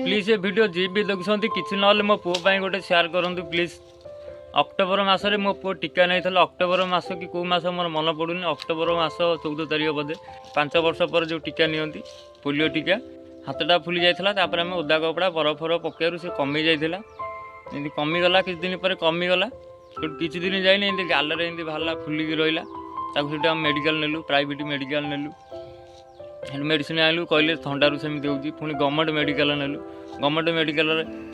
Please ये video जी भी देखुंत कि ना मो पुओ गोटे सेयार करूँ प्लीज। अक्टोबर मसरे मो पुओ टीका नहीं था। अक्टोबर मस कि कौ मस मोर मन पड़ूनी। अक्टोबर मस 14 तारीख बोधे 5 वर्ष पर जो टीका नियंती पोलियो टीका हाथटा फुली जाता। आम ओदा कपड़ा बरफ फरफ पकड़ से कमी जाता। एमती कमीगला किछ दिन पर कमीगला किछ दिन जाइए एमती गालरे एमती बाहर फुलिक रहा। मेडिकल नेलु प्राइवेट मेडिकल नेलु मेडिसिन आनलु कहले थंडारू सेमती होची। पुणी गवर्नमेंट मेडिकल नेलु गवर्नमेंट मेडिकल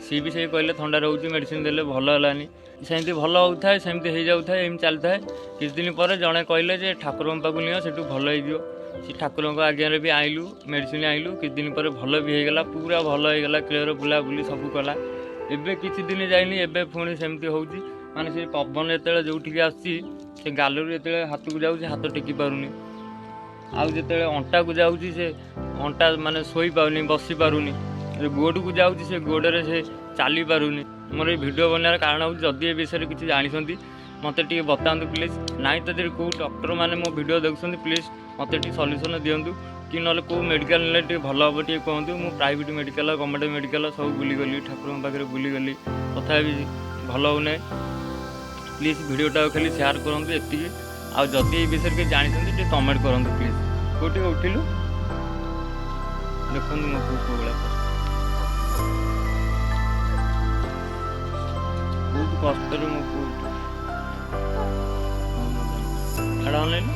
सी भी से कहले थंडा रोचे मेडिसिन देले भल है सेमती भल होता है सेमती हो जाता है एम चलता है। किछ दिन पर जड़े कहले जे ठाकुर पाक नियो से भल हो सी ठाकुर आगे भी आइलु मेडिसिन आइलु किछ दिन पर भल भी होगला पूरा भल होगला क्लियर बुलाबुली सब कला। एबे किछ दिन जाइनी एबे पुणी सेमती होची माने से पवन जो जोठिक आसी से गालरू जो हाथ को जाऊँ हाथ टेकी पारुनी आउ जिते अंटा को जाऊँगी से अंटा माने शोई पारुनी बसी पारुनी गोड़ को जाऊँगी से गोड़े से चली पारुनी। मोर ये वीडियो बनार कारण हूँ जदि ए विषय किसी जानते मत टे बतातु प्लीज नाई तो कौ डॉक्टर मैंने मो वीडियो देखुं प्लीज मत सल्यूशन दिंतु कि ना कौ मेडिकल ने भल हम टे कहतु। मु प्राइवेट मेडिकल गवर्नमेंट मेडिकल सब बुलीगली ठाकुर पाखे बुलीगली तथा भल हो ना। प्लीज वीडियोटा खाली सेयार करूँ एति आदि ये विषय किसी जानते कमेंट करूँ प्लीज। कौटी उठिलु देखो मो पुओ बहुत कष्ट मो पुओ छाड़ा ऑनलाइन